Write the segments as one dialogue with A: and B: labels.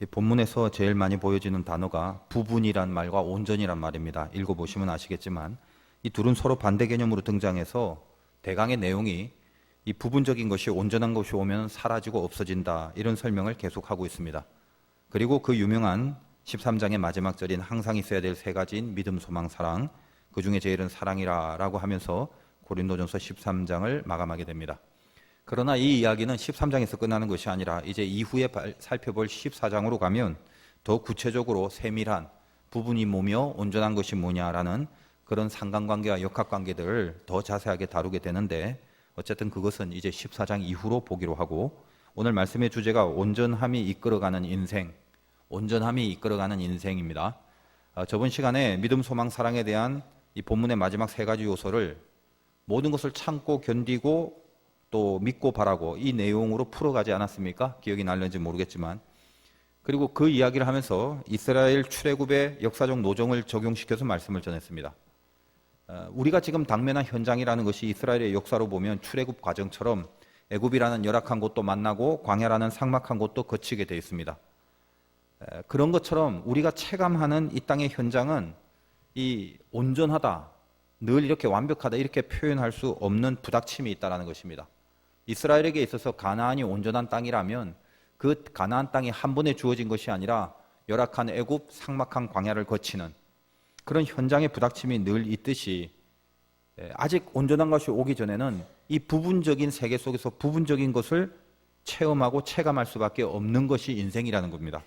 A: 이 본문에서 제일 많이 보여지는 단어가 부분이란 말과 온전이란 말입니다. 읽어보시면 아시겠지만 이 둘은 서로 반대 개념으로 등장해서 대강의 내용이 이 부분적인 것이 온전한 것이 오면 사라지고 없어진다, 이런 설명을 계속하고 있습니다. 그리고 그 유명한 13장의 마지막 절인 항상 있어야 될 세 가지인 믿음, 소망, 사랑, 그 중에 제일은 사랑이라 라고 하면서 고린도전서 13장을 마감하게 됩니다. 그러나 이 이야기는 13장에서 끝나는 것이 아니라 이제 이후에 살펴볼 14장으로 가면 더 구체적으로 세밀한 부분이 뭐며 온전한 것이 뭐냐라는 그런 상관관계와 역학관계들을 더 자세하게 다루게 되는데, 어쨌든 그것은 이제 14장 이후로 보기로 하고, 오늘 말씀의 주제가 온전함이 이끌어가는 인생, 온전함이 이끌어가는 인생입니다. 저번 시간에 믿음, 소망, 사랑에 대한 이 본문의 마지막 세 가지 요소를 모든 것을 참고 견디고 또 믿고 바라고, 이 내용으로 풀어가지 않았습니까? 기억이 날는지 모르겠지만. 그리고 그 이야기를 하면서 이스라엘 출애굽의 역사적 노정을 적용시켜서 말씀을 전했습니다. 우리가 지금 당면한 현장이라는 것이 이스라엘의 역사로 보면 출애굽 과정처럼 애굽이라는 열악한 곳도 만나고 광야라는 삭막한 곳도 거치게 되어 있습니다. 그런 것처럼 우리가 체감하는 이 땅의 현장은 이 온전하다, 늘 이렇게 완벽하다, 이렇게 표현할 수 없는 부닥침이 있다는 것입니다. 이스라엘에게 있어서 가나안이 온전한 땅이라면 그 가나안 땅이 한 번에 주어진 것이 아니라 열악한 애굽, 삭막한 광야를 거치는 그런 현장의 부닥침이 늘 있듯이, 아직 온전한 것이 오기 전에는 이 부분적인 세계 속에서 부분적인 것을 체험하고 체감할 수밖에 없는 것이 인생이라는 겁니다.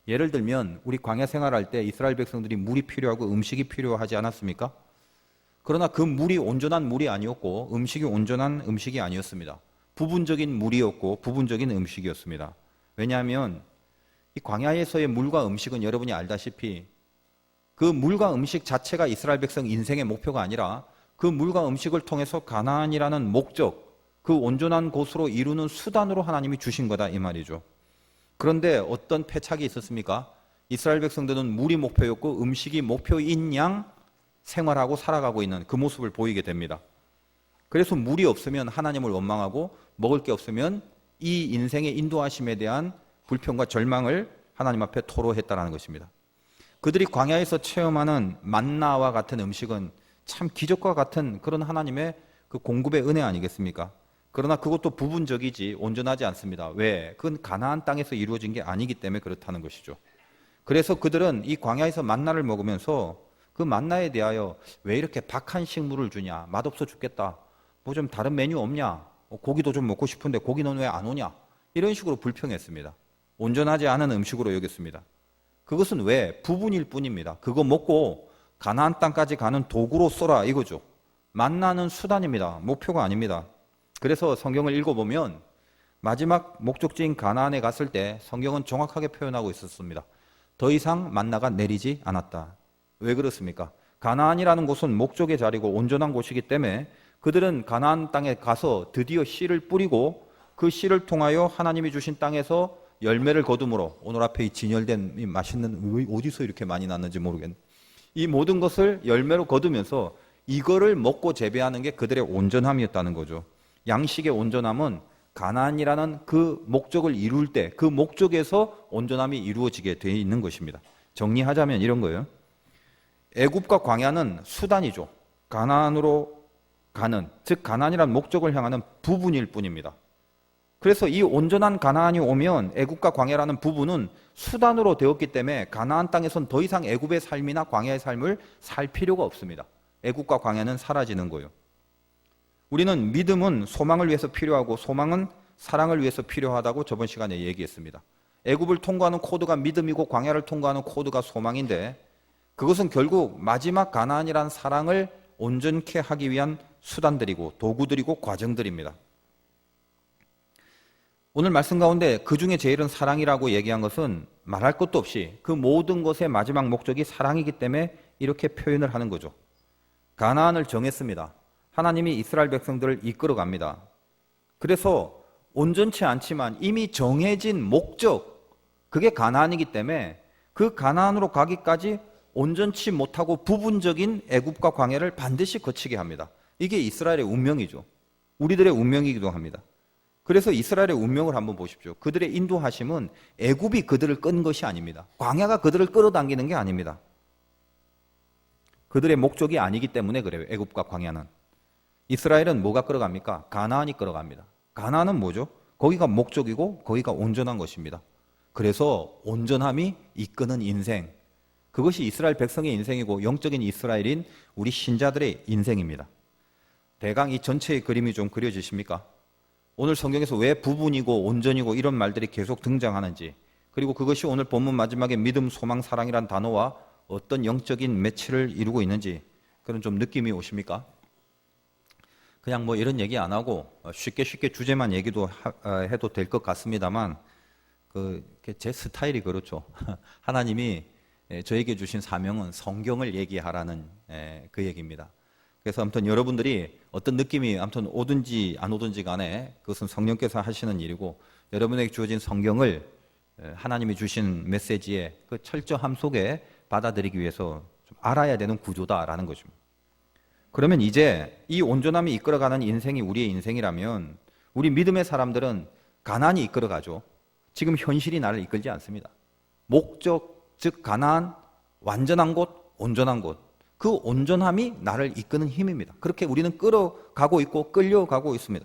A: 예를 들면 우리 광야 생활할 때 이스라엘 백성들이 물이 필요하고 음식이 필요하지 않았습니까? 그러나 그 물이 온전한 물이 아니었고 음식이 온전한 음식이 아니었습니다. 부분적인 물이었고 부분적인 음식이었습니다. 왜냐하면 이 광야에서의 물과 음식은 여러분이 알다시피 그 물과 음식 자체가 이스라엘 백성 인생의 목표가 아니라 그 물과 음식을 통해서 가나안이라는 목적, 그 온전한 곳으로 이루는 수단으로 하나님이 주신 거다, 이 말이죠. 그런데 어떤 패착이 있었습니까? 이스라엘 백성들은 물이 목표였고 음식이 목표인 양 생활하고 살아가고 있는 그 모습을 보이게 됩니다. 그래서 물이 없으면 하나님을 원망하고 먹을 게 없으면 이 인생의 인도하심에 대한 불평과 절망을 하나님 앞에 토로했다는 것입니다. 그들이 광야에서 체험하는 만나와 같은 음식은 참 기적과 같은 그런 하나님의 그 공급의 은혜 아니겠습니까? 그러나 그것도 부분적이지 온전하지 않습니다. 왜? 그건 가나안 땅에서 이루어진 게 아니기 때문에 그렇다는 것이죠. 그래서 그들은 이 광야에서 만나를 먹으면서 그 만나에 대하여 왜 이렇게 박한 식물을 주냐? 맛없어 죽겠다. 뭐 좀 다른 메뉴 없냐? 고기도 좀 먹고 싶은데 고기는 왜 안 오냐? 이런 식으로 불평했습니다. 온전하지 않은 음식으로 여겼습니다. 그것은 왜? 부분일 뿐입니다. 그거 먹고 가나안 땅까지 가는 도구로 써라, 이거죠. 만나는 수단입니다. 목표가 아닙니다. 그래서 성경을 읽어보면 마지막 목적지인 가나안에 갔을 때 성경은 정확하게 표현하고 있었습니다. 더 이상 만나가 내리지 않았다. 왜 그렇습니까? 가나안이라는 곳은 목적의 자리고 온전한 곳이기 때문에 그들은 가나안 땅에 가서 드디어 씨를 뿌리고 그 씨를 통하여 하나님이 주신 땅에서 열매를 거둠으로, 오늘 앞에 이 진열된 이 맛있는, 어디서 이렇게 많이 났는지 모르겠네, 이 모든 것을 열매로 거두면서 이거를 먹고 재배하는 게 그들의 온전함이었다는 거죠. 양식의 온전함은 가나안이라는 그 목적을 이룰 때 그 목적에서 온전함이 이루어지게 되어 있는 것입니다. 정리하자면 이런 거예요. 애굽과 광야는 수단이죠. 가나안으로 가는, 즉 가나안이라는 목적을 향하는 부분일 뿐입니다. 그래서 이 온전한 가나안이 오면 애굽과 광야라는 부분은 수단으로 되었기 때문에 가나안 땅에선 더 이상 애굽의 삶이나 광야의 삶을 살 필요가 없습니다. 애굽과 광야는 사라지는 거예요. 우리는 믿음은 소망을 위해서 필요하고 소망은 사랑을 위해서 필요하다고 저번 시간에 얘기했습니다. 애굽을 통과하는 코드가 믿음이고 광야를 통과하는 코드가 소망인데, 그것은 결국 마지막 가나안이라는 사랑을 온전케 하기 위한 수단들이고 도구들이고 과정들입니다. 오늘 말씀 가운데 그 중에 제일은 사랑이라고 얘기한 것은 말할 것도 없이 그 모든 것의 마지막 목적이 사랑이기 때문에 이렇게 표현을 하는 거죠. 가나안을 정했습니다. 하나님이 이스라엘 백성들을 이끌어갑니다. 그래서 온전치 않지만 이미 정해진 목적, 그게 가나안이기 때문에 그 가나안으로 가기까지 온전치 못하고 부분적인 애굽과 광야를 반드시 거치게 합니다. 이게 이스라엘의 운명이죠. 우리들의 운명이기도 합니다. 그래서 이스라엘의 운명을 한번 보십시오. 그들의 인도하심은 애굽이 그들을 끈 것이 아닙니다. 광야가 그들을 끌어당기는 게 아닙니다. 그들의 목적이 아니기 때문에 그래요. 애굽과 광야는. 이스라엘은 뭐가 끌어갑니까? 가나안이 끌어갑니다. 가나안은 뭐죠? 거기가 목적이고 거기가 온전한 것입니다. 그래서 온전함이 이끄는 인생, 그것이 이스라엘 백성의 인생이고 영적인 이스라엘인 우리 신자들의 인생입니다. 대강 이 전체의 그림이 좀 그려지십니까? 오늘 성경에서 왜 부분이고 온전이고 이런 말들이 계속 등장하는지, 그리고 그것이 오늘 본문 마지막에 믿음, 소망, 사랑이란 단어와 어떤 영적인 매치를 이루고 있는지 그런 좀 느낌이 오십니까? 그냥 뭐 이런 얘기 안 하고 쉽게 주제만 얘기도 해도 될 것 같습니다만, 제 스타일이 그렇죠. 하나님이 저에게 주신 사명은 성경을 얘기하라는 그 얘기입니다. 그래서 아무튼 여러분들이 어떤 느낌이 아무튼 오든지 안 오든지 간에 그것은 성령께서 하시는 일이고, 여러분에게 주어진 성경을 하나님이 주신 메시지의 그 철저함 속에 받아들이기 위해서 좀 알아야 되는 구조다라는 거죠. 그러면 이제 이 온전함이 이끌어가는 인생이 우리의 인생이라면 우리 믿음의 사람들은 가나안이 이끌어가죠. 지금 현실이 나를 이끌지 않습니다. 목적, 즉 가나안, 완전한 곳, 온전한 곳, 그 온전함이 나를 이끄는 힘입니다. 그렇게 우리는 끌어가고 있고 끌려가고 있습니다.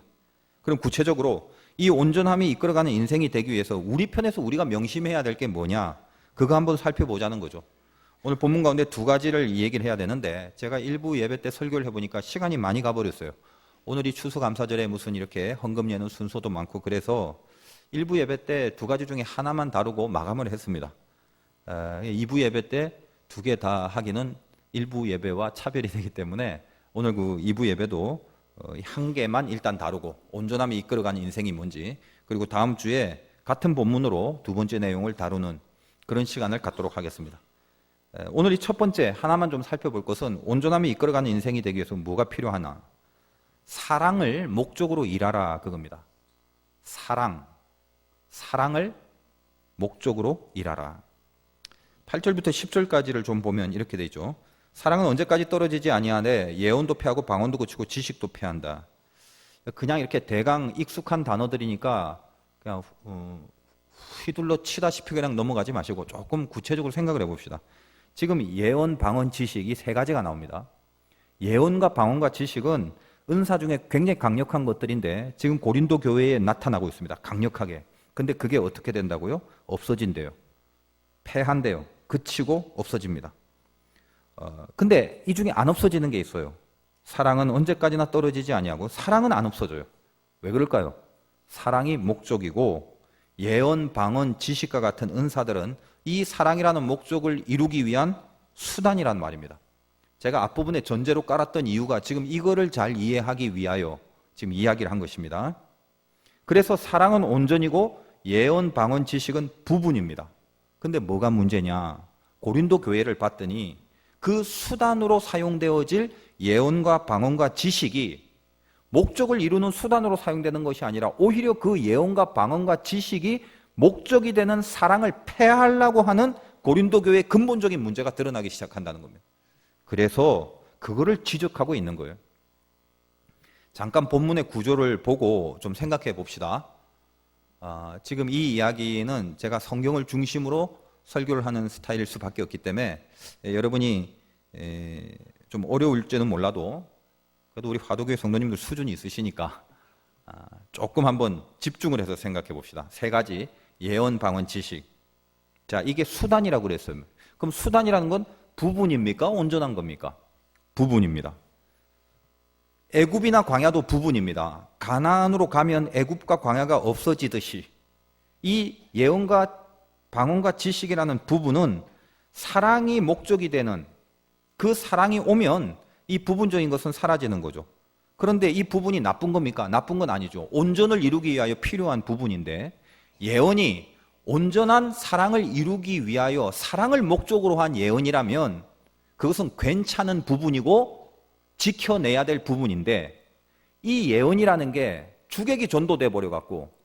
A: 그럼 구체적으로 이 온전함이 이끌어가는 인생이 되기 위해서 우리 편에서 우리가 명심해야 될 게 뭐냐, 그거 한번 살펴보자는 거죠. 오늘 본문 가운데 두 가지를 얘기를 해야 되는데, 제가 일부 예배 때 설교를 해보니까 시간이 많이 가버렸어요. 오늘이 추수감사절에 무슨 이렇게 헌금 예는 순서도 많고, 그래서 일부 예배 때 두 가지 중에 하나만 다루고 마감을 했습니다. 2부 예배 때 두 개 다 하기는 일부 예배와 차별이 되기 때문에 오늘 그 2부 예배도 한 개만 일단 다루고, 온전함이 이끌어가는 인생이 뭔지, 그리고 다음 주에 같은 본문으로 두 번째 내용을 다루는 그런 시간을 갖도록 하겠습니다. 오늘 이 첫 번째 하나만 좀 살펴볼 것은, 온전함이 이끌어가는 인생이 되기 위해서 뭐가 필요하나? 사랑을 목적으로 일하라, 그겁니다. 사랑을 목적으로 일하라. 8절부터 10절까지를 좀 보면 이렇게 되죠. 사랑은 언제까지 떨어지지 아니하되 예언도 패하고 방언도 그치고 지식도 패한다. 그냥 이렇게 대강 익숙한 단어들이니까 그냥 휘둘러 치다시피 그냥 넘어가지 마시고 조금 구체적으로 생각을 해봅시다. 지금 예언, 방언, 지식, 이 세 가지가 나옵니다. 예언과 방언과 지식은 은사 중에 굉장히 강력한 것들인데 지금 고린도 교회에 나타나고 있습니다. 강력하게. 근데 그게 어떻게 된다고요? 없어진대요. 패한대요. 그치고 없어집니다. 근데 이 중에 안 없어지는 게 있어요. 사랑은 언제까지나 떨어지지 아니하고, 사랑은 안 없어져요. 왜 그럴까요? 사랑이 목적이고 예언, 방언, 지식과 같은 은사들은 이 사랑이라는 목적을 이루기 위한 수단이란 말입니다. 제가 앞부분에 전제로 깔았던 이유가 지금 이거를 잘 이해하기 위하여 지금 이야기를 한 것입니다. 그래서 사랑은 온전이고 예언, 방언, 지식은 부분입니다. 근데 뭐가 문제냐? 고린도 교회를 봤더니 그 수단으로 사용되어질 예언과 방언과 지식이 목적을 이루는 수단으로 사용되는 것이 아니라 오히려 그 예언과 방언과 지식이 목적이 되는 사랑을 폐하려고 하는 고린도 교회의 근본적인 문제가 드러나기 시작한다는 겁니다. 그래서 그거를 지적하고 있는 거예요. 잠깐 본문의 구조를 보고 좀 생각해 봅시다. 지금 이 이야기는 제가 성경을 중심으로 설교를 하는 스타일일 수밖에 없기 때문에 여러분이 좀 어려울지는 몰라도 그래도 우리 화도교회 성도님들 수준이 있으시니까 조금 한번 집중을 해서 생각해 봅시다. 세 가지: 예언, 방언, 지식. 자, 이게 수단이라고 그랬어요. 그럼 수단이라는 건 부분입니까? 온전한 겁니까? 부분입니다. 애굽이나 광야도 부분입니다. 가나안으로 가면 애굽과 광야가 없어지듯이 이 예언과 방언과 지식이라는 부분은 사랑이 목적이 되는, 그 사랑이 오면 이 부분적인 것은 사라지는 거죠. 그런데 이 부분이 나쁜 겁니까? 나쁜 건 아니죠. 온전을 이루기 위하여 필요한 부분인데, 예언이 온전한 사랑을 이루기 위하여 사랑을 목적으로 한 예언이라면 그것은 괜찮은 부분이고 지켜내야 될 부분인데, 이 예언이라는 게 주객이 전도돼 버려갖고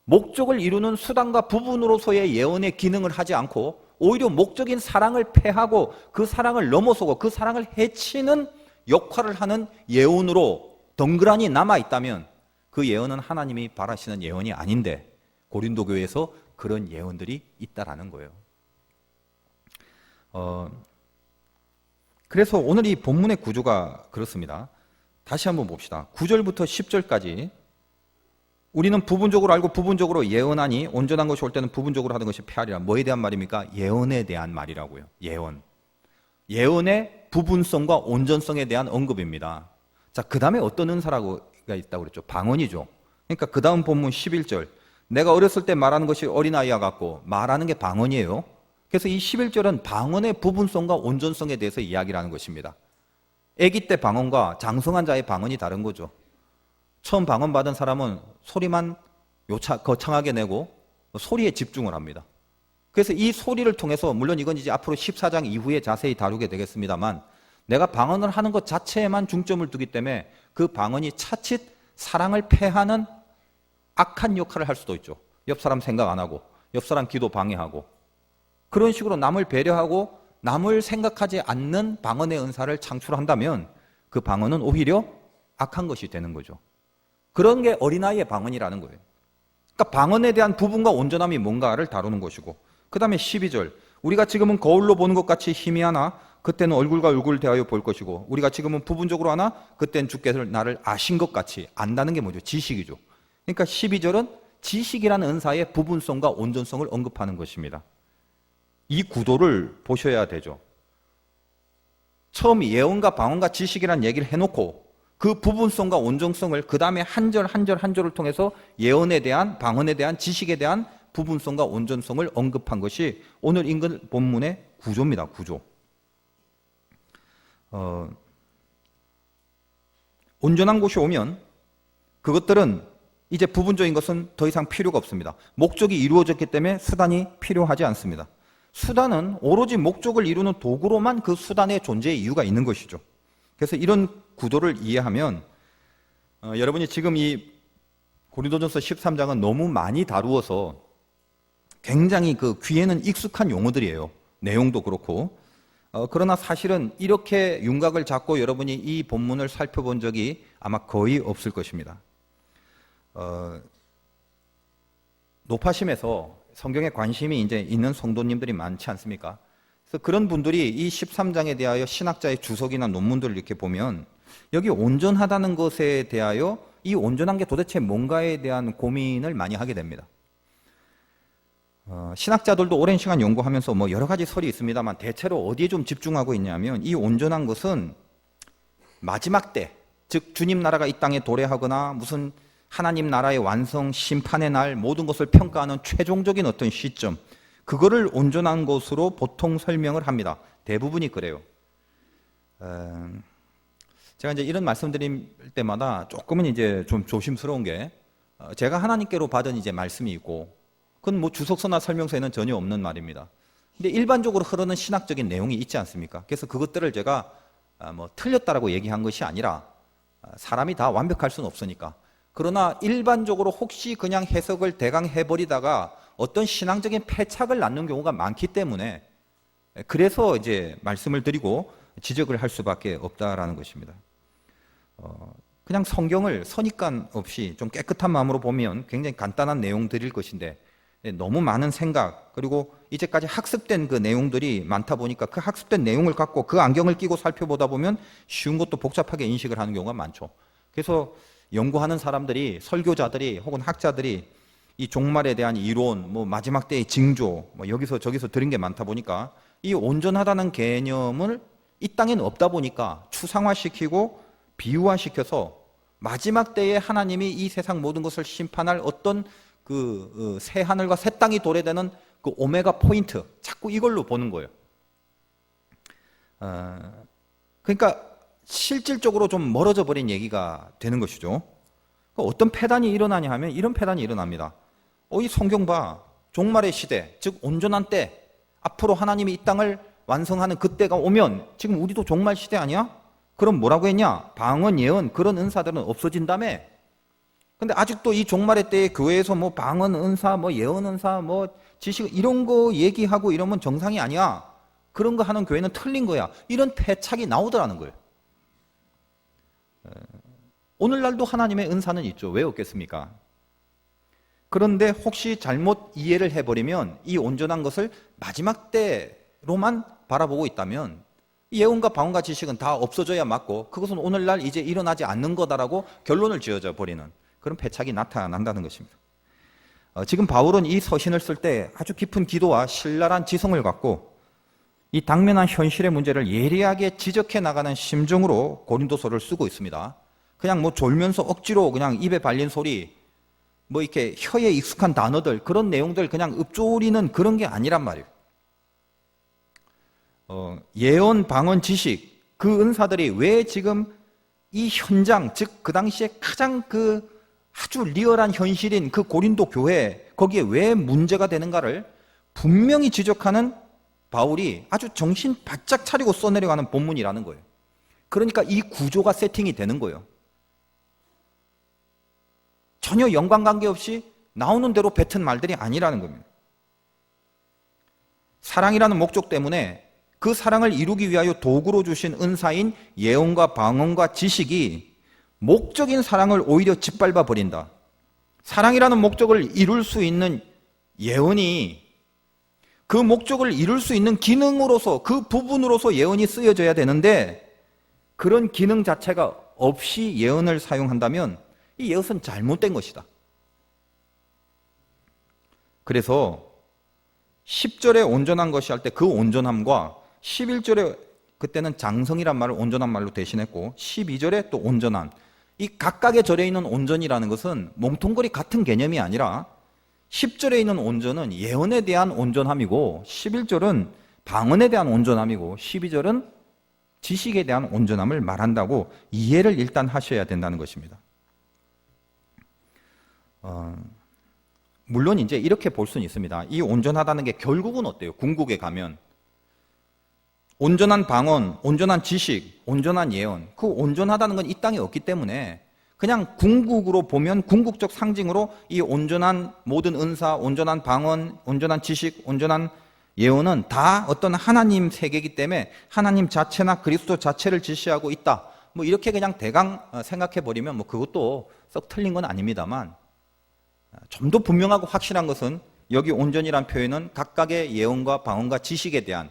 A: 목적을 이루는 수단과 부분으로서의 예언의 기능을 하지 않고 오히려 목적인 사랑을 폐하고 그 사랑을 넘어서고 그 사랑을 해치는 역할을 하는 예언으로 덩그러니 남아있다면 그 예언은 하나님이 바라시는 예언이 아닌데 고린도 교회에서 그런 예언들이 있다라는 거예요. 그래서 오늘 이 본문의 구조가 그렇습니다. 다시 한번 봅시다. 9절부터 10절까지 우리는 부분적으로 알고 부분적으로 예언하니 온전한 것이 올 때는 부분적으로 하는 것이 폐하리라. 뭐에 대한 말입니까? 예언에 대한 말이라고요. 예언. 예언의 부분성과 온전성에 대한 언급입니다. 자, 그 다음에 어떤 은사라고가 있다고 그랬죠? 방언이죠. 그러니까 그 다음 본문 11절. 내가 어렸을 때 말하는 것이 어린아이와 같고, 말하는 게 방언이에요. 그래서 이 11절은 방언의 부분성과 온전성에 대해서 이야기를 하는 것입니다. 아기 때 방언과 장성한 자의 방언이 다른 거죠. 처음 방언 받은 사람은 소리만 거창하게 내고 소리에 집중을 합니다. 그래서 이 소리를 통해서, 물론 이건 이제 앞으로 14장 이후에 자세히 다루게 되겠습니다만, 내가 방언을 하는 것 자체에만 중점을 두기 때문에 그 방언이 차칫 사랑을 패하는 악한 역할을 할 수도 있죠. 옆 사람 생각 안 하고, 옆 사람 기도 방해하고, 그런 식으로 남을 배려하고 남을 생각하지 않는 방언의 은사를 창출한다면 그 방언은 오히려 악한 것이 되는 거죠. 그런 게 어린아이의 방언이라는 거예요. 그러니까 방언에 대한 부분과 온전함이 뭔가를 다루는 것이고, 그 다음에 12절. 우리가 지금은 거울로 보는 것 같이 희미하나 그때는 얼굴과 얼굴을 대하여 볼 것이고, 우리가 지금은 부분적으로 하나 그때는 주께서 나를 아신 것 같이. 안다는 게 뭐죠? 지식이죠. 그러니까 12절은 지식이라는 은사의 부분성과 온전성을 언급하는 것입니다. 이 구도를 보셔야 되죠. 처음 예언과 방언과 지식이라는 얘기를 해놓고 그 부분성과 온전성을 그 다음에 한 절 한 절 한 절을 통해서 예언에 대한, 방언에 대한, 지식에 대한 부분성과 온전성을 언급한 것이 오늘 읽은 본문의 구조입니다. 구조. 온전한 곳이 오면 그것들은 이제 부분적인 것은 더 이상 필요가 없습니다. 목적이 이루어졌기 때문에 수단이 필요하지 않습니다. 수단은 오로지 목적을 이루는 도구로만 그 수단의 존재의 이유가 있는 것이죠. 그래서 이런 구도를 이해하면 여러분이 지금 이 고린도전서 13장은 너무 많이 다루어서 굉장히 그 귀에는 익숙한 용어들이에요. 내용도 그렇고. 그러나 사실은 이렇게 윤곽을 잡고 여러분이 이 본문을 살펴본 적이 아마 거의 없을 것입니다. 노파심에서 성경에 관심이 이제 있는 성도님들이 많지 않습니까? 그래서 그런 분들이 이 13장에 대하여 신학자의 주석이나 논문들을 이렇게 보면 여기 온전하다는 것에 대하여 이 온전한 게 도대체 뭔가에 대한 고민을 많이 하게 됩니다. 신학자들도 오랜 시간 연구하면서 뭐 여러 가지 설이 있습니다만 대체로 어디에 좀 집중하고 있냐면 이 온전한 것은 마지막 때, 즉 주님 나라가 이 땅에 도래하거나 무슨 하나님 나라의 완성, 심판의 날, 모든 것을 평가하는 최종적인 어떤 시점, 그거를 온전한 것으로 보통 설명을 합니다. 대부분이 그래요. 제가 이제 이런 말씀드릴 때마다 조금은 이제 좀 조심스러운 게, 제가 하나님께로 받은 이제 말씀이 있고, 그건 뭐 주석서나 설명서에는 전혀 없는 말입니다. 근데 일반적으로 흐르는 신학적인 내용이 있지 않습니까? 그래서 그것들을 제가 뭐 틀렸다라고 얘기한 것이 아니라, 사람이 다 완벽할 수는 없으니까. 그러나 일반적으로 혹시 그냥 해석을 대강 해버리다가 어떤 신앙적인 패착을 낳는 경우가 많기 때문에, 그래서 이제 말씀을 드리고 지적을 할 수밖에 없다라는 것입니다. 그냥 성경을 선입관 없이 좀 깨끗한 마음으로 보면 굉장히 간단한 내용들일 것인데, 너무 많은 생각, 그리고 이제까지 학습된 그 내용들이 많다 보니까 그 학습된 내용을 갖고 그 안경을 끼고 살펴보다 보면 쉬운 것도 복잡하게 인식을 하는 경우가 많죠. 그래서 연구하는 사람들이, 설교자들이 혹은 학자들이 이 종말에 대한 이론, 뭐 마지막 때의 징조, 뭐 여기서 저기서 들은 게 많다 보니까 이 온전하다는 개념을 이 땅에는 없다 보니까 추상화시키고 비유화시켜서 마지막 때에 하나님이 이 세상 모든 것을 심판할 어떤 그 새 하늘과 새 땅이 도래되는 그 오메가 포인트, 자꾸 이걸로 보는 거예요. 그러니까 실질적으로 좀 멀어져 버린 얘기가 되는 것이죠. 어떤 패단이 일어나냐 하면 이런 패단이 일어납니다. 이 성경 봐. 종말의 시대, 즉 온전한 때, 앞으로 하나님이 이 땅을 완성하는 그때가 오면 지금 우리도 종말 시대 아니야? 그럼 뭐라고 했냐? 방언, 예언, 그런 은사들은 없어진다며. 근데 아직도 이 종말의 때에 교회에서 뭐 방언 은사, 뭐 예언 은사, 뭐 지식 이런 거 얘기하고 이러면 정상이 아니야. 그런 거 하는 교회는 틀린 거야. 이런 패착이 나오더라는 거예요. 오늘날도 하나님의 은사는 있죠. 왜 없겠습니까? 그런데 혹시 잘못 이해를 해버리면 이 온전한 것을 마지막 때로만 바라보고 있다면 예언과 방언과 지식은 다 없어져야 맞고 그것은 오늘날 이제 일어나지 않는 거다라고 결론을 지어져 버리는 그런 패착이 나타난다는 것입니다. 지금 바울은 이 서신을 쓸 때 아주 깊은 기도와 신랄한 지성을 갖고 이 당면한 현실의 문제를 예리하게 지적해 나가는 심정으로 고린도서를 쓰고 있습니다. 그냥 뭐 졸면서 억지로 그냥 입에 발린 소리, 뭐 이렇게 혀에 익숙한 단어들, 그런 내용들 그냥 읊조리는 그런 게 아니란 말이에요. 예언, 방언, 지식, 그 은사들이 왜 지금 이 현장, 즉 그 당시에 가장 그 아주 리얼한 현실인 그 고린도 교회, 거기에 왜 문제가 되는가를 분명히 지적하는 바울이 아주 정신 바짝 차리고 써내려가는 본문이라는 거예요. 그러니까 이 구조가 세팅이 되는 거예요. 전혀 연관관계 없이 나오는 대로 뱉은 말들이 아니라는 겁니다. 사랑이라는 목적 때문에 그 사랑을 이루기 위하여 도구로 주신 은사인 예언과 방언과 지식이 목적인 사랑을 오히려 짓밟아 버린다. 사랑이라는 목적을 이룰 수 있는 예언이 그 목적을 이룰 수 있는 기능으로서 그 부분으로서 예언이 쓰여져야 되는데 그런 기능 자체가 없이 예언을 사용한다면 이 예언은 잘못된 것이다. 그래서 10절에 온전한 것이 할 때 그 온전함과 11절에 그때는 장성이란 말을 온전한 말로 대신했고 12절에 또 온전함, 이 각각의 절에 있는 온전이라는 것은 몽통거리 같은 개념이 아니라 10절에 있는 온전은 예언에 대한 온전함이고 11절은 방언에 대한 온전함이고 12절은 지식에 대한 온전함을 말한다고 이해를 일단 하셔야 된다는 것입니다. 물론 이제 이렇게 볼 수는 있습니다. 이 온전하다는 게 결국은 어때요? 궁극에 가면 온전한 방언, 온전한 지식, 온전한 예언, 그 온전하다는 건 이 땅에 없기 때문에 그냥 궁극으로 보면 궁극적 상징으로 이 온전한 모든 은사, 온전한 방언, 온전한 지식, 온전한 예언은 다 어떤 하나님 세계이기 때문에 하나님 자체나 그리스도 자체를 지시하고 있다. 뭐 이렇게 그냥 대강 생각해 버리면 뭐 그것도 썩 틀린 건 아닙니다만 좀 더 분명하고 확실한 것은 여기 온전이란 표현은 각각의 예언과 방언과 지식에 대한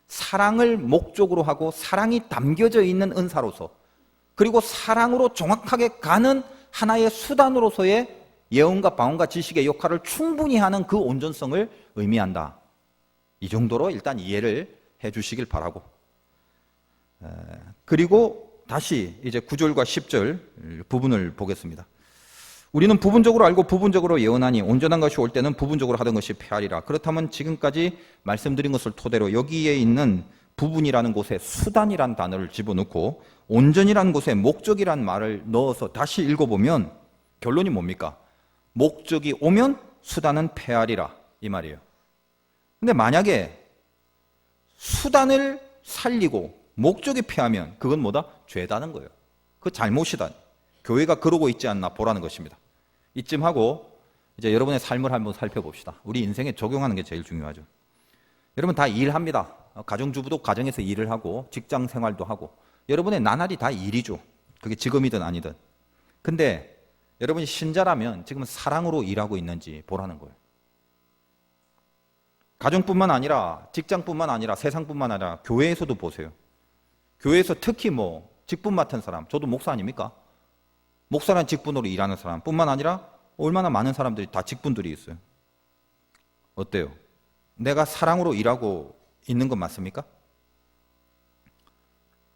A: 사랑을 목적으로 하고 사랑이 담겨져 있는 은사로서 그리고 사랑으로 정확하게 가는 하나의 수단으로서의 예언과 방언과 지식의 역할을 충분히 하는 그 온전성을 의미한다. 이 정도로 일단 이해를 해 주시길 바라고, 그리고 다시 이제 9절과 10절 부분을 보겠습니다. 우리는 부분적으로 알고 부분적으로 예언하니 온전한 것이 올 때는 부분적으로 하던 것이 패하리라. 그렇다면 지금까지 말씀드린 것을 토대로 여기에 있는 부분이라는 곳에 수단이란 단어를 집어넣고 온전이라는 곳에 목적이란 말을 넣어서 다시 읽어보면 결론이 뭡니까? 목적이 오면 수단은 패하리라 이 말이에요. 근데 만약에 수단을 살리고 목적이 패하면 그건 뭐다? 죄다는 거예요. 그 잘못이다. 교회가 그러고 있지 않나 보라는 것입니다. 이쯤 하고 이제 여러분의 삶을 한번 살펴봅시다. 우리 인생에 적용하는 게 제일 중요하죠. 여러분 다 일합니다. 가정주부도 가정에서 일을 하고 직장 생활도 하고 여러분의 나날이 다 일이죠. 그게 지금이든 아니든. 근데 여러분이 신자라면 지금 사랑으로 일하고 있는지 보라는 거예요. 가정뿐만 아니라 직장뿐만 아니라 세상뿐만 아니라 교회에서도 보세요. 교회에서 특히 뭐 직분 맡은 사람, 저도 목사 아닙니까? 목사란 직분으로 일하는 사람 뿐만 아니라 얼마나 많은 사람들이 다 직분들이 있어요. 어때요? 내가 사랑으로 일하고 있는 건 맞습니까?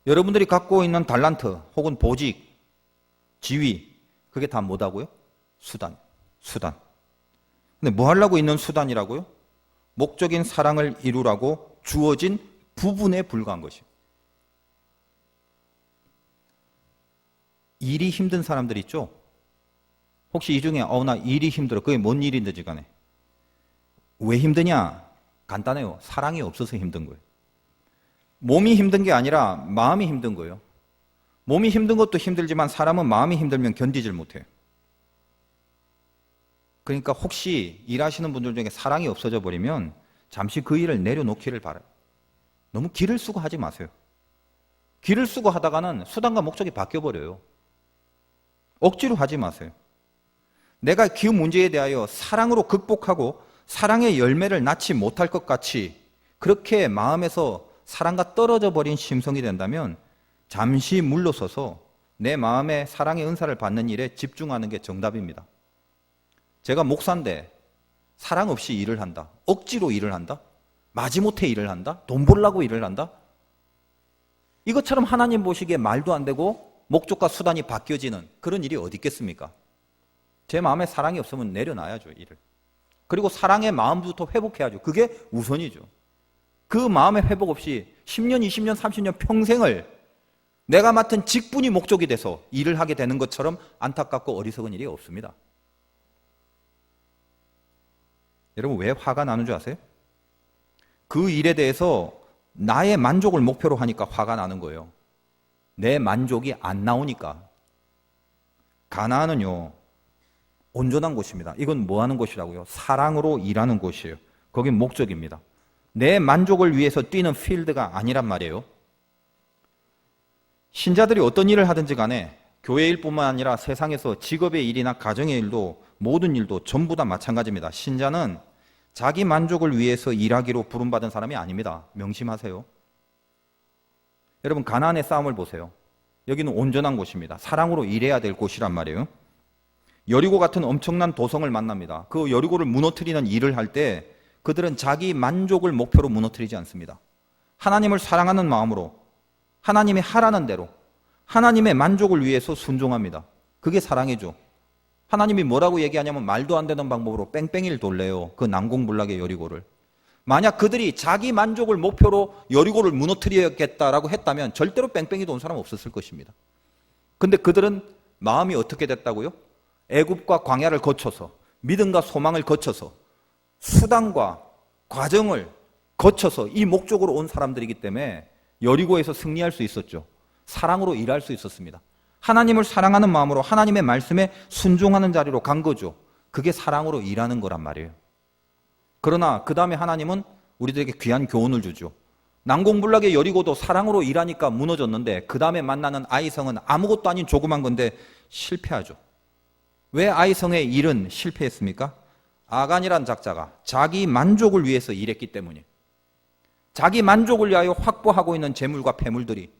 A: 여러분들이 갖고 있는 달란트 혹은 보직, 지위, 그게 다 뭐다고요? 수단. 근데 뭐 하려고 있는 수단이라고요? 목적인 사랑을 이루라고 주어진 부분에 불과한 것이에요. 일이 힘든 사람들 있죠? 혹시 이 중에 나 일이 힘들어. 그게 뭔 일인지 간에. 왜 힘드냐? 간단해요. 사랑이 없어서 힘든 거예요. 몸이 힘든 게 아니라 마음이 힘든 거예요. 몸이 힘든 것도 힘들지만 사람은 마음이 힘들면 견디질 못해요. 그러니까 혹시 일하시는 분들 중에 사랑이 없어져 버리면 잠시 그 일을 내려놓기를 바라요. 너무 기를 쓰고 하지 마세요. 기를 쓰고 하다가는 수단과 목적이 바뀌어 버려요. 억지로 하지 마세요. 내가 그 문제에 대하여 사랑으로 극복하고 사랑의 열매를 낳지 못할 것 같이 그렇게 마음에서 사랑과 떨어져 버린 심성이 된다면 잠시 물러서서 내 마음에 사랑의 은사를 받는 일에 집중하는 게 정답입니다. 제가 목사인데 사랑 없이 일을 한다, 억지로 일을 한다, 마지못해 일을 한다, 돈 벌려고 일을 한다, 이것처럼 하나님 보시기에 말도 안 되고 목적과 수단이 바뀌어지는 그런 일이 어디 있겠습니까? 제 마음에 사랑이 없으면 내려놔야죠, 일을. 그리고 사랑의 마음부터 회복해야죠. 그게 우선이죠. 그 마음의 회복 없이 10년, 20년, 30년 평생을 내가 맡은 직분이 목적이 돼서 일을 하게 되는 것처럼 안타깝고 어리석은 일이 없습니다. 여러분, 왜 화가 나는 줄 아세요? 그 일에 대해서 나의 만족을 목표로 하니까 화가 나는 거예요. 내 만족이 안 나오니까. 가나안은요, 온전한 곳입니다. 이건 뭐 하는 곳이라고요? 사랑으로 일하는 곳이에요. 거긴 목적입니다. 내 만족을 위해서 뛰는 필드가 아니란 말이에요. 신자들이 어떤 일을 하든지 간에 교회 일뿐만 아니라 세상에서 직업의 일이나 가정의 일도 모든 일도 전부 다 마찬가지입니다. 신자는 자기 만족을 위해서 일하기로 부름받은 사람이 아닙니다. 명심하세요. 여러분, 가나안의 싸움을 보세요. 여기는 온전한 곳입니다. 사랑으로 일해야 될 곳이란 말이에요. 여리고 같은 엄청난 도성을 만납니다. 그 여리고를 무너뜨리는 일을 할 때 그들은 자기 만족을 목표로 무너뜨리지 않습니다. 하나님을 사랑하는 마음으로 하나님이 하라는 대로 하나님의 만족을 위해서 순종합니다. 그게 사랑이죠. 하나님이 뭐라고 얘기하냐면 말도 안 되는 방법으로 뺑뺑이를 돌래요. 그 난공불락의 여리고를. 만약 그들이 자기 만족을 목표로 여리고를 무너뜨리겠다라고 했다면 절대로 뺑뺑이 돈 사람 없었을 것입니다. 근데 그들은 마음이 어떻게 됐다고요? 애굽과 광야를 거쳐서 믿음과 소망을 거쳐서 수단과 과정을 거쳐서 이 목적으로 온 사람들이기 때문에 여리고에서 승리할 수 있었죠. 사랑으로 일할 수 있었습니다. 하나님을 사랑하는 마음으로 하나님의 말씀에 순종하는 자리로 간 거죠. 그게 사랑으로 일하는 거란 말이에요. 그러나 그 다음에 하나님은 우리들에게 귀한 교훈을 주죠. 난공불락의 여리고도 사랑으로 일하니까 무너졌는데 그 다음에 만나는 아이성은 아무것도 아닌 조그만 건데 실패하죠. 왜 아이성의 일은 실패했습니까? 아간이란 작자가 자기 만족을 위해서 일했기 때문에, 자기 만족을 위하여 확보하고 있는 재물과 폐물들이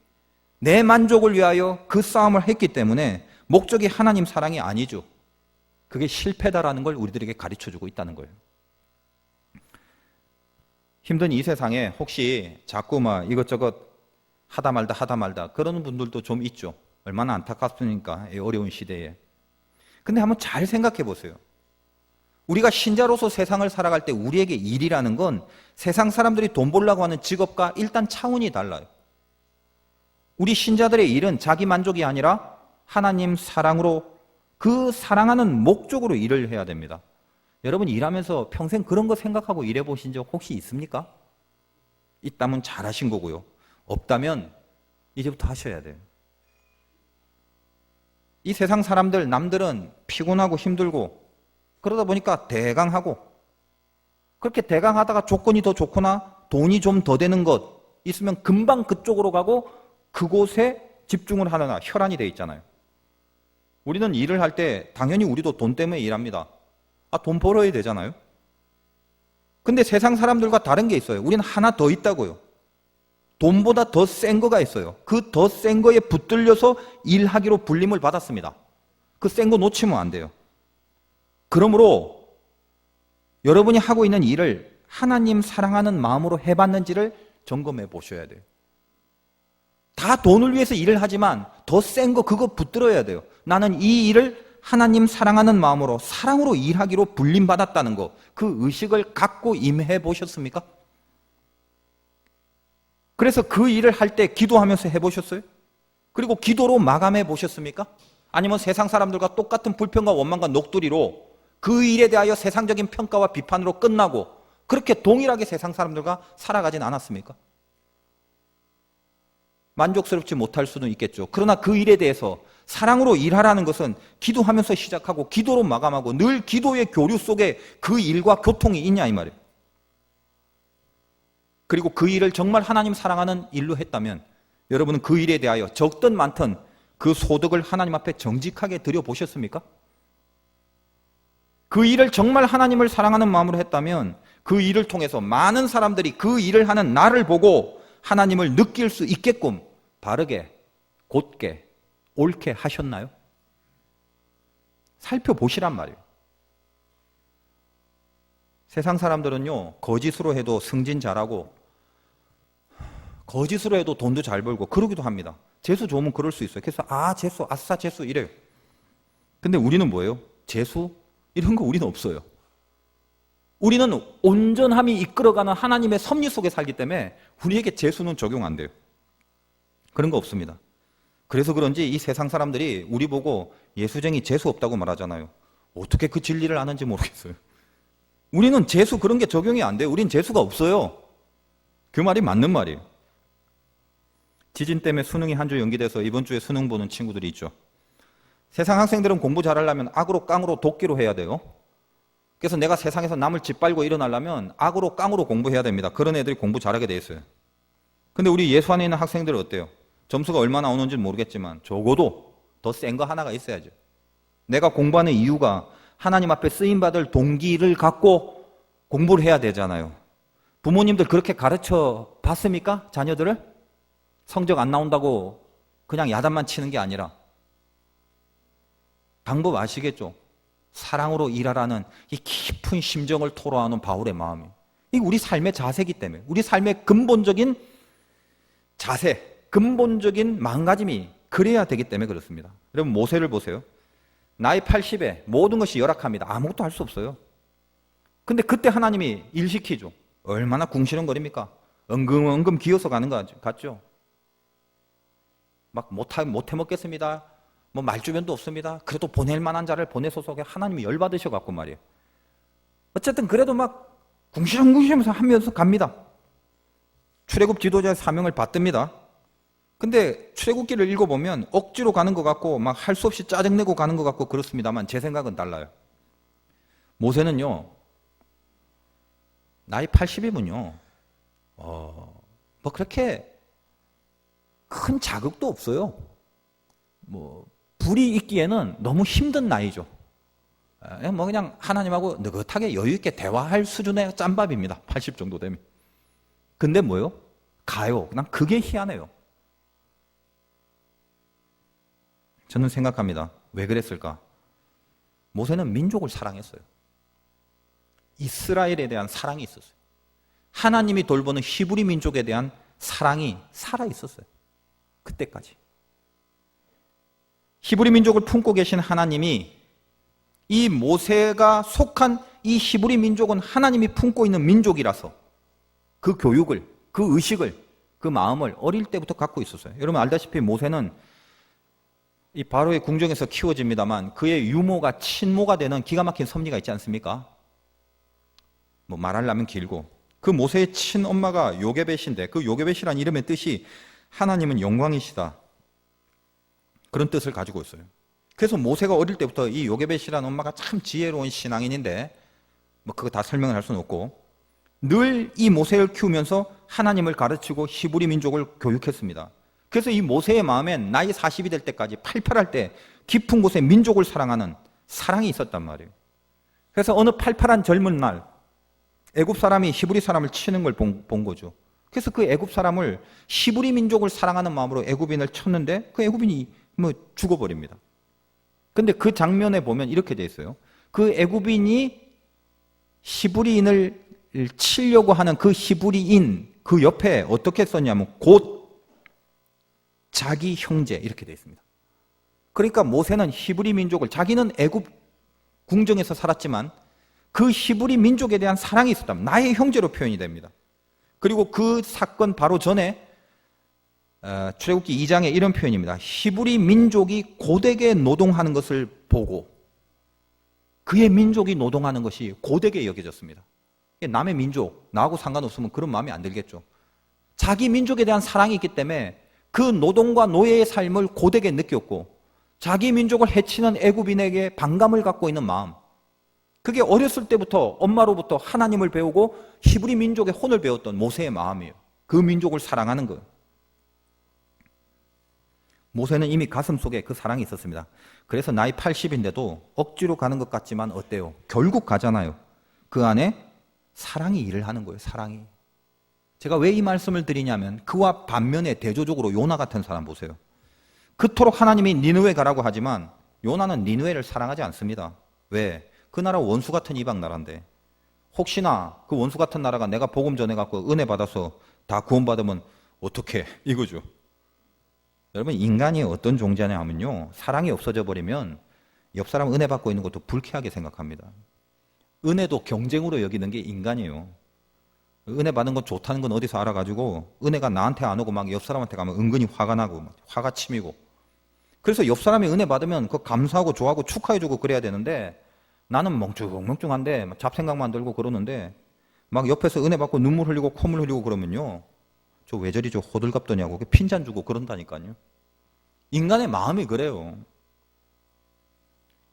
A: 내 만족을 위하여 그 싸움을 했기 때문에 목적이 하나님 사랑이 아니죠. 그게 실패다라는 걸 우리들에게 가르쳐주고 있다는 거예요. 힘든 이 세상에 혹시 자꾸 이것저것 하다 말다 그러는 분들도 좀 있죠. 얼마나 안타깝습니까? 이 어려운 시대에. 근데 한번 잘 생각해 보세요. 우리가 신자로서 세상을 살아갈 때 우리에게 일이라는 건 세상 사람들이 돈 벌려고 하는 직업과 일단 차원이 달라요. 우리 신자들의 일은 자기 만족이 아니라 하나님 사랑으로 그 사랑하는 목적으로 일을 해야 됩니다. 여러분, 일하면서 평생 그런 거 생각하고 일해 보신 적 혹시 있습니까? 있다면 잘하신 거고요. 없다면 이제부터 하셔야 돼요. 이 세상 사람들, 남들은 피곤하고 힘들고 그러다 보니까 대강 하고, 그렇게 대강 하다가 조건이 더 좋거나 돈이 좀 더 되는 것 있으면 금방 그쪽으로 가고 그곳에 집중을 하느라 혈안이 돼 있잖아요. 우리는 일을 할 때 당연히 우리도 돈 때문에 일합니다. 돈 벌어야 되잖아요. 근데 세상 사람들과 다른 게 있어요. 우리는 하나 더 있다고요. 돈보다 더 센 거가 있어요. 그 더 센 거에 붙들려서 일하기로 불림을 받았습니다. 그 센 거 놓치면 안 돼요. 그러므로 여러분이 하고 있는 일을 하나님 사랑하는 마음으로 해봤는지를 점검해 보셔야 돼요. 다 돈을 위해서 일을 하지만 더 센 거 그거 붙들어야 돼요. 나는 이 일을 하나님 사랑하는 마음으로 사랑으로 일하기로 불림받았다는 거, 그 의식을 갖고 임해 보셨습니까? 그래서 그 일을 할 때 기도하면서 해보셨어요? 그리고 기도로 마감해 보셨습니까? 아니면 세상 사람들과 똑같은 불평과 원망과 녹두리로 그 일에 대하여 세상적인 평가와 비판으로 끝나고 그렇게 동일하게 세상 사람들과 살아가진 않았습니까? 만족스럽지 못할 수는 있겠죠. 그러나 그 일에 대해서 사랑으로 일하라는 것은 기도하면서 시작하고 기도로 마감하고 늘 기도의 교류 속에 그 일과 교통이 있냐 이 말이에요. 그리고 그 일을 정말 하나님 사랑하는 일로 했다면 여러분은 그 일에 대하여 적든 많든 그 소득을 하나님 앞에 정직하게 드려보셨습니까? 그 일을 정말 하나님을 사랑하는 마음으로 했다면 그 일을 통해서 많은 사람들이 그 일을 하는 나를 보고 하나님을 느낄 수 있게끔 바르게, 곧게, 옳게 하셨나요? 살펴보시란 말이에요. 세상 사람들은요, 거짓으로 해도 승진 잘하고 거짓으로 해도 돈도 잘 벌고 그러기도 합니다. 재수 좋으면 그럴 수 있어요. 그래서 재수, 아싸 재수 이래요. 근데 우리는 뭐예요? 재수? 이런 거 우리는 없어요. 우리는 온전함이 이끌어가는 하나님의 섭리 속에 살기 때문에 우리에게 재수는 적용 안 돼요. 그런 거 없습니다. 그래서 그런지 이 세상 사람들이 우리 보고 예수쟁이 재수 없다고 말하잖아요. 어떻게 그 진리를 아는지 모르겠어요. 우리는 재수 그런 게 적용이 안 돼요. 우린 재수가 없어요. 그 말이 맞는 말이에요. 지진 때문에 수능이 한 주 연기돼서 이번 주에 수능 보는 친구들이 있죠. 세상 학생들은 공부 잘하려면 악으로 깡으로 도끼로 해야 돼요. 그래서 내가 세상에서 남을 짓밟고 일어나려면 악으로 깡으로 공부해야 됩니다. 그런 애들이 공부 잘하게 돼 있어요. 근데 우리 예수 안에 있는 학생들은 어때요? 점수가 얼마나 오는지는 모르겠지만 적어도 더 센 거 하나가 있어야죠. 내가 공부하는 이유가 하나님 앞에 쓰임받을 동기를 갖고 공부를 해야 되잖아요. 부모님들 그렇게 가르쳐 봤습니까? 자녀들을? 성적 안 나온다고 그냥 야단만 치는 게 아니라 방법 아시겠죠? 사랑으로 일하라는 이 깊은 심정을 토로하는 바울의 마음이, 이 우리 삶의 자세이기 때문에, 우리 삶의 근본적인 자세, 근본적인 마음가짐이 그래야 되기 때문에 그렇습니다. 여러분 모세를 보세요. 나이 80에 모든 것이 열악합니다. 아무것도 할 수 없어요. 근데 그때 하나님이 일 시키죠. 얼마나 궁시렁거립니까? 엉금엉금 기어서 가는 거 같죠? 막 못해 먹겠습니다. 뭐 말주변도 없습니다. 그래도 보낼 만한 자를 보내소서. 하나님이 열받으셔갖고 말이에요. 어쨌든 그래도 막 궁시렁궁시렁 하면서 갑니다. 출애굽 지도자의 사명을 받듭니다. 근데 출애굽기를 읽어보면 억지로 가는 것 같고 막 할 수 없이 짜증내고 가는 것 같고 그렇습니다만 제 생각은 달라요. 모세는요, 나이 80이면요, 뭐 그렇게 큰 자극도 없어요. 뭐 불이 있기에는 너무 힘든 나이죠. 뭐 그냥 하나님하고 느긋하게 여유 있게 대화할 수준의 짬밥입니다. 80 정도 되면. 근데 뭐요? 가요. 그냥 그게 희한해요. 저는 생각합니다. 왜 그랬을까? 모세는 민족을 사랑했어요. 이스라엘에 대한 사랑이 있었어요. 하나님이 돌보는 히브리 민족에 대한 사랑이 살아 있었어요. 그때까지. 히브리 민족을 품고 계신 하나님이 이 모세가 속한 이 히브리 민족은 하나님이 품고 있는 민족이라서 그 교육을, 그 의식을, 그 마음을 어릴 때부터 갖고 있었어요. 여러분 알다시피 모세는 이 바로의 궁정에서 키워집니다만 그의 유모가 친모가 되는 기가 막힌 섭리가 있지 않습니까? 뭐 말하려면 길고, 그 모세의 친엄마가 요게벳인데 그 요게벳이라는 이름의 뜻이 하나님은 영광이시다, 그런 뜻을 가지고 있어요. 그래서 모세가 어릴 때부터 이 요게벳이라는 엄마가 참 지혜로운 신앙인인데 뭐 그거 다 설명을 할 수는 없고 늘 이 모세를 키우면서 하나님을 가르치고 히브리 민족을 교육했습니다. 그래서 이 모세의 마음엔 나이 40이 될 때까지 팔팔할 때 깊은 곳에 민족을 사랑하는 사랑이 있었단 말이에요. 그래서 어느 팔팔한 젊은 날 애굽 사람이 히브리 사람을 치는 걸 본 거죠. 그래서 그 애굽 사람을 히브리 민족을 사랑하는 마음으로 애굽인을 쳤는데 그 애굽인이 뭐 죽어버립니다. 근데 그 장면에 보면 이렇게 돼 있어요. 그 애굽인이 히브리인을 치려고 하는 그 히브리인 그 옆에 어떻게 썼냐면 곧 자기 형제 이렇게 돼 있습니다. 그러니까 모세는 히브리 민족을, 자기는 애굽 궁정에서 살았지만 그 히브리 민족에 대한 사랑이 있었다면 나의 형제로 표현이 됩니다. 그리고 그 사건 바로 전에 출애굽기 2장에 이런 표현입니다. 히브리 민족이 고되게 노동하는 것을 보고 그의 민족이 노동하는 것이 고되게 여겨졌습니다. 남의 민족, 나하고 상관없으면 그런 마음이 안 들겠죠. 자기 민족에 대한 사랑이 있기 때문에 그 노동과 노예의 삶을 고되게 느꼈고 자기 민족을 해치는 애굽인에게 반감을 갖고 있는 마음, 그게 어렸을 때부터 엄마로부터 하나님을 배우고 히브리 민족의 혼을 배웠던 모세의 마음이에요. 그 민족을 사랑하는 거예요. 모세는 이미 가슴 속에 그 사랑이 있었습니다. 그래서 나이 80인데도 억지로 가는 것 같지만 어때요? 결국 가잖아요. 그 안에 사랑이 일을 하는 거예요. 사랑이. 제가 왜 이 말씀을 드리냐면 그와 반면에 대조적으로 요나 같은 사람 보세요. 그토록 하나님이 니느웨 가라고 하지만 요나는 니느웨를 사랑하지 않습니다. 왜? 그 나라 원수 같은 이방 나라인데 혹시나 그 원수 같은 나라가 내가 복음 전해갖고 은혜 받아서 다 구원받으면 어떡해? 이거죠. 여러분 인간이 어떤 존재냐 하면요. 사랑이 없어져 버리면 옆 사람 은혜 받고 있는 것도 불쾌하게 생각합니다. 은혜도 경쟁으로 여기는 게 인간이에요. 은혜 받는 건 좋다는 건 어디서 알아가지고 은혜가 나한테 안 오고 막 옆 사람한테 가면 은근히 화가 나고 화가 치미고 그래서 옆 사람이 은혜 받으면 그 감사하고 좋아하고 축하해주고 그래야 되는데 나는 멍뚱멍뚱한데 잡생각만 들고 그러는데 막 옆에서 은혜 받고 눈물 흘리고 콧물 흘리고 그러면요. 저 왜 저리 저 호들갑더냐고 핀잔 주고 그런다니까요. 인간의 마음이 그래요.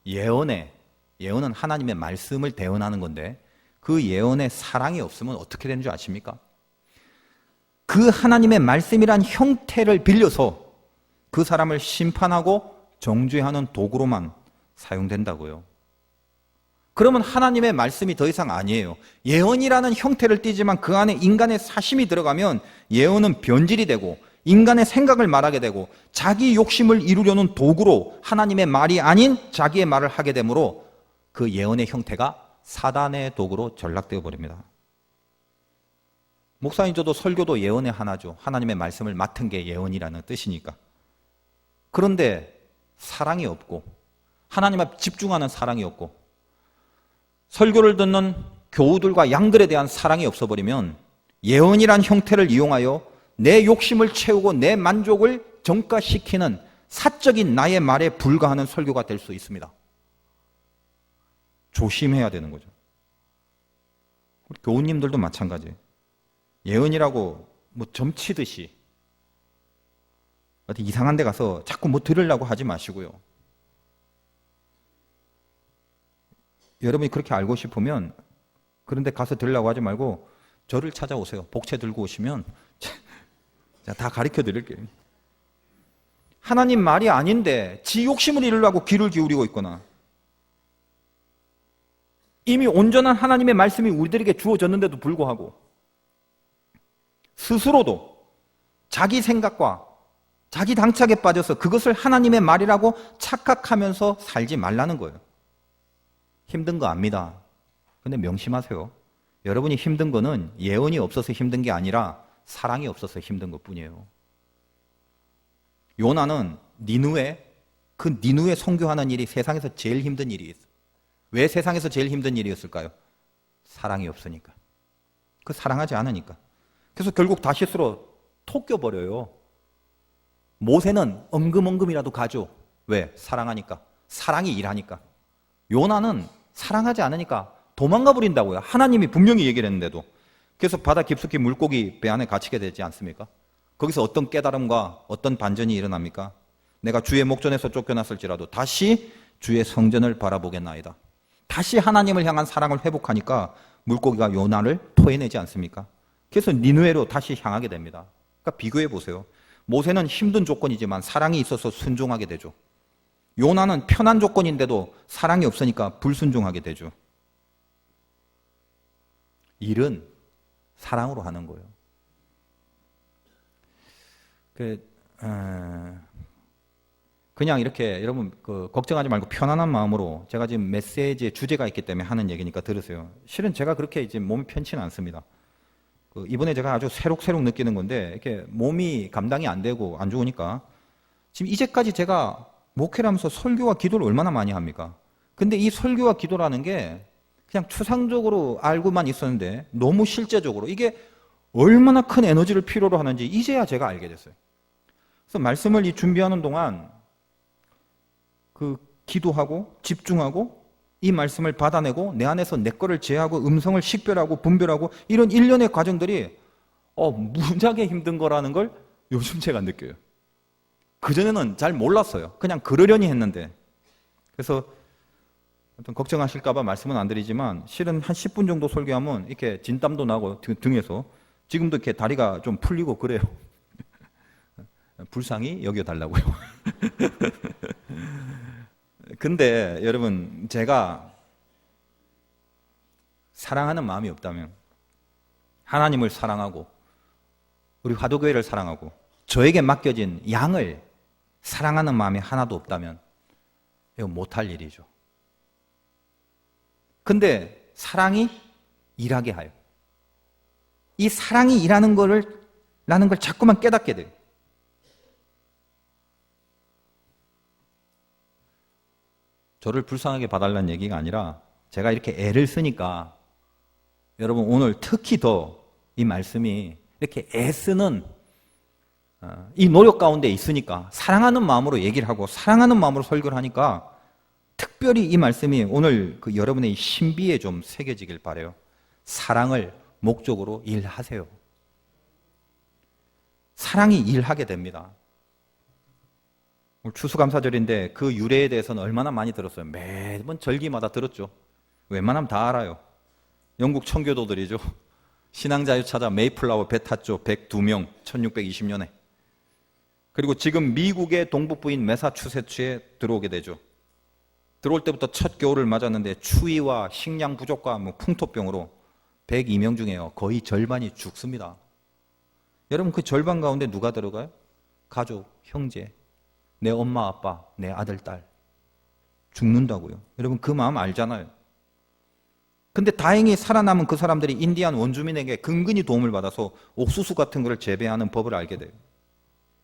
A: 예언은 하나님의 말씀을 대언하는 건데 그 예언에 사랑이 없으면 어떻게 되는 줄 아십니까? 그 하나님의 말씀이란 형태를 빌려서 그 사람을 심판하고 정죄하는 도구로만 사용된다고요. 그러면 하나님의 말씀이 더 이상 아니에요. 예언이라는 형태를 띠지만 그 안에 인간의 사심이 들어가면 예언은 변질이 되고 인간의 생각을 말하게 되고 자기 욕심을 이루려는 도구로 하나님의 말이 아닌 자기의 말을 하게 되므로 그 예언의 형태가 사단의 도구로 전락되어 버립니다. 목사님 저도 설교도 예언의 하나죠. 하나님의 말씀을 맡은 게 예언이라는 뜻이니까. 그런데 사랑이 없고 하나님 앞에 집중하는 사랑이 없고 설교를 듣는 교우들과 양들에 대한 사랑이 없어버리면 예언이란 형태를 이용하여 내 욕심을 채우고 내 만족을 정가시키는 사적인 나의 말에 불과하는 설교가 될 수 있습니다. 조심해야 되는 거죠. 우리 교우님들도 마찬가지예요. 예언이라고 뭐 점치듯이 어디 이상한 데 가서 자꾸 뭐 들으려고 하지 마시고요. 여러분이 그렇게 알고 싶으면 그런 데 가서 들으려고 하지 말고 저를 찾아오세요. 복채 들고 오시면 다 가르쳐 드릴게요. 하나님 말이 아닌데 지 욕심을 이루려고 귀를 기울이고 있거나 이미 온전한 하나님의 말씀이 우리들에게 주어졌는데도 불구하고 스스로도 자기 생각과 자기 당착에 빠져서 그것을 하나님의 말이라고 착각하면서 살지 말라는 거예요. 힘든 거 압니다. 근데 명심하세요. 여러분이 힘든 거는 예언이 없어서 힘든 게 아니라 사랑이 없어서 힘든 것 뿐이에요. 요나는 그 니느웨 선교하는 일이 세상에서 제일 힘든 일이었어요. 왜 세상에서 제일 힘든 일이었을까요? 사랑이 없으니까. 그 사랑하지 않으니까. 그래서 결국 다시스로 톡 껴버려요. 모세는 엉금엉금이라도 가죠. 왜? 사랑하니까. 사랑이 일하니까. 요나는 사랑하지 않으니까 도망가 버린다고요. 하나님이 분명히 얘기를 했는데도. 그래서 바다 깊숙이 물고기 배 안에 갇히게 되지 않습니까? 거기서 어떤 깨달음과 어떤 반전이 일어납니까? 내가 주의 목전에서 쫓겨났을지라도 다시 주의 성전을 바라보겠나이다. 다시 하나님을 향한 사랑을 회복하니까 물고기가 요나를 토해내지 않습니까? 그래서 니느웨로 다시 향하게 됩니다. 그러니까 비교해 보세요. 모세는 힘든 조건이지만 사랑이 있어서 순종하게 되죠. 요나는 편한 조건인데도 사랑이 없으니까 불순종하게 되죠. 일은 사랑으로 하는 거예요. 그냥 이렇게 여러분 걱정하지 말고 편안한 마음으로 제가 지금 메시지의 주제가 있기 때문에 하는 얘기니까 들으세요. 실은 제가 그렇게 이제 몸이 편치는 않습니다. 이번에 제가 아주 새록새록 느끼는 건데 이렇게 몸이 감당이 안 되고 안 좋으니까 지금 이제까지 제가 목회를 하면서 설교와 기도를 얼마나 많이 합니까? 근데 이 설교와 기도라는 게 그냥 추상적으로 알고만 있었는데 너무 실제적으로 이게 얼마나 큰 에너지를 필요로 하는지 이제야 제가 알게 됐어요. 그래서 말씀을 준비하는 동안 기도하고 집중하고 이 말씀을 받아내고 내 안에서 내 거를 제하고 음성을 식별하고 분별하고 이런 일련의 과정들이 무지하게 힘든 거라는 걸 요즘 제가 느껴요. 그전에는 잘 몰랐어요. 그냥 그러려니 했는데. 그래서 걱정하실까 봐 말씀은 안 드리지만 실은 한 10분 정도 설교하면 이렇게 진땀도 나고 등에서 지금도 이렇게 다리가 좀 풀리고 그래요. 불쌍히 여겨달라고요. 근데 여러분, 제가 사랑하는 마음이 없다면, 하나님을 사랑하고 우리 화도교회를 사랑하고 저에게 맡겨진 양을 사랑하는 마음이 하나도 없다면 이거 못할 일이죠. 근데 사랑이 일하게 하여. 이 사랑이 일하는 라는 걸 자꾸만 깨닫게 돼요. 저를 불쌍하게 봐달라는 얘기가 아니라 제가 이렇게 애를 쓰니까 여러분 오늘 특히 더 이 말씀이 이렇게 애쓰는 이 노력 가운데 있으니까 사랑하는 마음으로 얘기를 하고 사랑하는 마음으로 설교를 하니까 특별히 이 말씀이 오늘 그 여러분의 신비에 좀 새겨지길 바라요. 사랑을 목적으로 일하세요. 사랑이 일하게 됩니다. 오늘 추수감사절인데 그 유래에 대해서는 얼마나 많이 들었어요. 매번 절기마다 들었죠. 웬만하면 다 알아요. 영국 청교도들이죠. 신앙자유 찾아 메이플라워 배 탔죠. 102명 1620년에. 그리고 지금 미국의 동북부인 매사추세츠에 들어오게 되죠. 들어올 때부터 첫 겨울을 맞았는데 추위와 식량 부족과 풍토병으로 102명 중에요 거의 절반이 죽습니다. 여러분 그 절반 가운데 누가 들어가요? 가족, 형제, 내 엄마, 아빠, 내 아들, 딸 죽는다고요. 여러분 그 마음 알잖아요. 근데 다행히 살아남은 그 사람들이 인디안 원주민에게 근근히 도움을 받아서 옥수수 같은 걸 재배하는 법을 알게 돼요.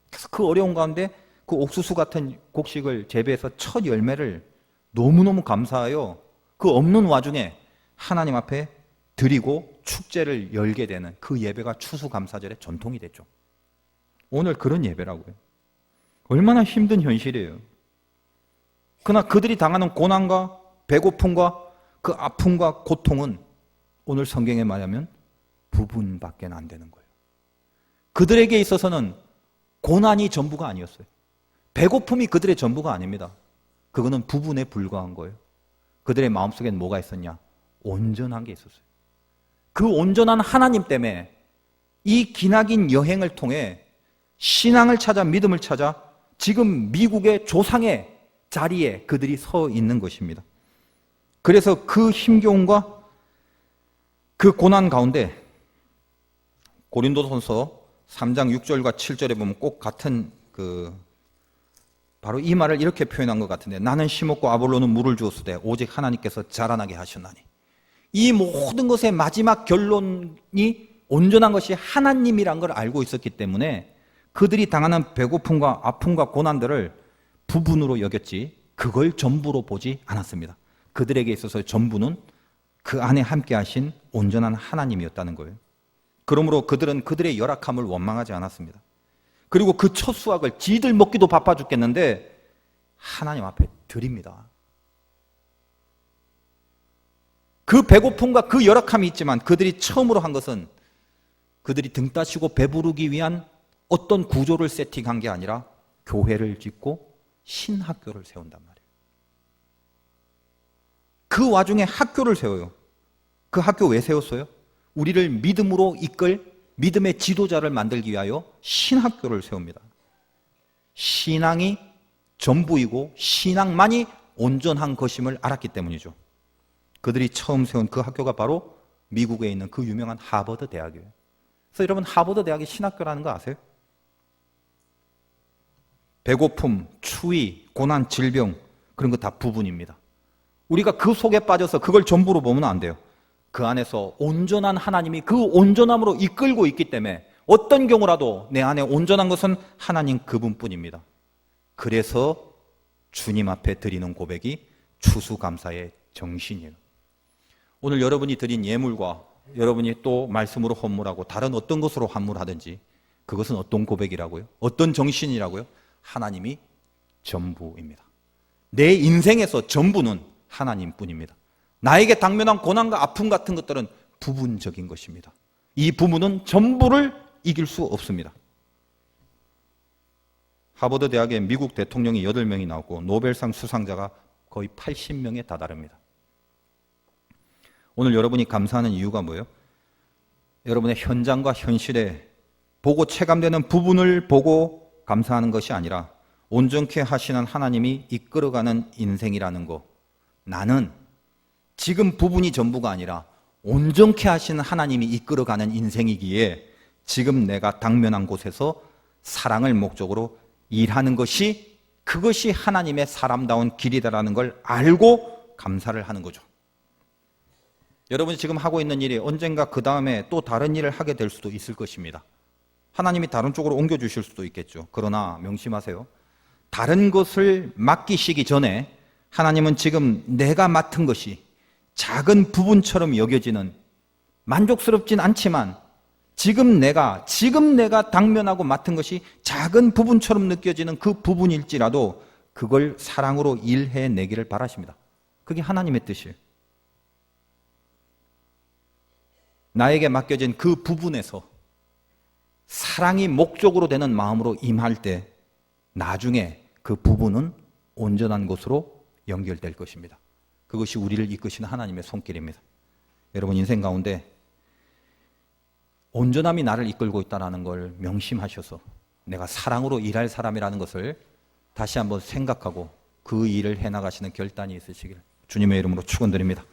A: 그래서 그 어려운 가운데 그 옥수수 같은 곡식을 재배해서 첫 열매를 너무너무 감사하여 그 없는 와중에 하나님 앞에 드리고 축제를 열게 되는 그 예배가 추수감사절의 전통이 됐죠. 오늘 그런 예배라고요. 얼마나 힘든 현실이에요. 그러나 그들이 당하는 고난과 배고픔과 그 아픔과 고통은 오늘 성경에 말하면 부분밖에 안 되는 거예요. 그들에게 있어서는 고난이 전부가 아니었어요. 배고픔이 그들의 전부가 아닙니다. 그거는 부분에 불과한 거예요. 그들의 마음속엔 뭐가 있었냐? 온전한 게 있었어요. 그 온전한 하나님 때문에 이 기나긴 여행을 통해 신앙을 찾아 믿음을 찾아 지금 미국의 조상의 자리에 그들이 서 있는 것입니다. 그래서 그 힘겨움과 그 고난 가운데 고린도전서 3장 6절과 7절에 보면 꼭 같은 바로 이 말을 이렇게 표현한 것 같은데 나는 심었고 아볼로는 물을 주었으되 오직 하나님께서 자라나게 하셨나니 이 모든 것의 마지막 결론이 온전한 것이 하나님이란 걸 알고 있었기 때문에 그들이 당하는 배고픔과 아픔과 고난들을 부분으로 여겼지 그걸 전부로 보지 않았습니다. 그들에게 있어서 전부는 그 안에 함께 하신 온전한 하나님이었다는 거예요. 그러므로 그들은 그들의 열악함을 원망하지 않았습니다. 그리고 그 첫 수확을 지들 먹기도 바빠 죽겠는데 하나님 앞에 드립니다. 그 배고픔과 그 열악함이 있지만 그들이 처음으로 한 것은 그들이 등 따시고 배부르기 위한 어떤 구조를 세팅한 게 아니라 교회를 짓고 신학교를 세운단 말이에요. 그 와중에 학교를 세워요. 그 학교 왜 세웠어요? 우리를 믿음으로 이끌 믿음의 지도자를 만들기 위하여 신학교를 세웁니다. 신앙이 전부이고 신앙만이 온전한 것임을 알았기 때문이죠. 그들이 처음 세운 그 학교가 바로 미국에 있는 그 유명한 하버드 대학이에요. 그래서 여러분 하버드 대학이 신학교라는 거 아세요? 배고픔, 추위, 고난, 질병 그런 거 다 부분입니다. 우리가 그 속에 빠져서 그걸 전부로 보면 안 돼요. 그 안에서 온전한 하나님이 그 온전함으로 이끌고 있기 때문에 어떤 경우라도 내 안에 온전한 것은 하나님 그분뿐입니다. 그래서 주님 앞에 드리는 고백이 추수감사의 정신이에요. 오늘 여러분이 드린 예물과 여러분이 또 말씀으로 헌물하고 다른 어떤 것으로 환물하든지 그것은 어떤 고백이라고요? 어떤 정신이라고요? 하나님이 전부입니다. 내 인생에서 전부는 하나님뿐입니다. 나에게 당면한 고난과 아픔 같은 것들은 부분적인 것입니다. 이 부분은 전부를 이길 수 없습니다. 하버드 대학에 미국 대통령이 8명이 나오고 노벨상 수상자가 거의 80명에 다다릅니다. 오늘 여러분이 감사하는 이유가 뭐예요? 여러분의 현장과 현실에 보고 체감되는 부분을 보고 감사하는 것이 아니라 온전케 하시는 하나님이 이끌어가는 인생이라는 거, 나는 지금 부분이 전부가 아니라 온전케 하시는 하나님이 이끌어가는 인생이기에 지금 내가 당면한 곳에서 사랑을 목적으로 일하는 것이, 그것이 하나님의 사람다운 길이다라는 걸 알고 감사를 하는 거죠. 여러분이 지금 하고 있는 일이 언젠가 그 다음에 또 다른 일을 하게 될 수도 있을 것입니다. 하나님이 다른 쪽으로 옮겨주실 수도 있겠죠. 그러나 명심하세요. 다른 것을 맡기시기 전에 하나님은 지금 내가 맡은 것이 작은 부분처럼 여겨지는, 만족스럽진 않지만 지금 내가 당면하고 맡은 것이 작은 부분처럼 느껴지는 그 부분일지라도 그걸 사랑으로 일해내기를 바라십니다. 그게 하나님의 뜻이에요. 나에게 맡겨진 그 부분에서 사랑이 목적으로 되는 마음으로 임할 때 나중에 그 부분은 온전한 것으로 연결될 것입니다. 그것이 우리를 이끄시는 하나님의 손길입니다. 여러분 인생 가운데 온전함이 나를 이끌고 있다는 걸 명심하셔서 내가 사랑으로 일할 사람이라는 것을 다시 한번 생각하고 그 일을 해나가시는 결단이 있으시길 주님의 이름으로 축원드립니다.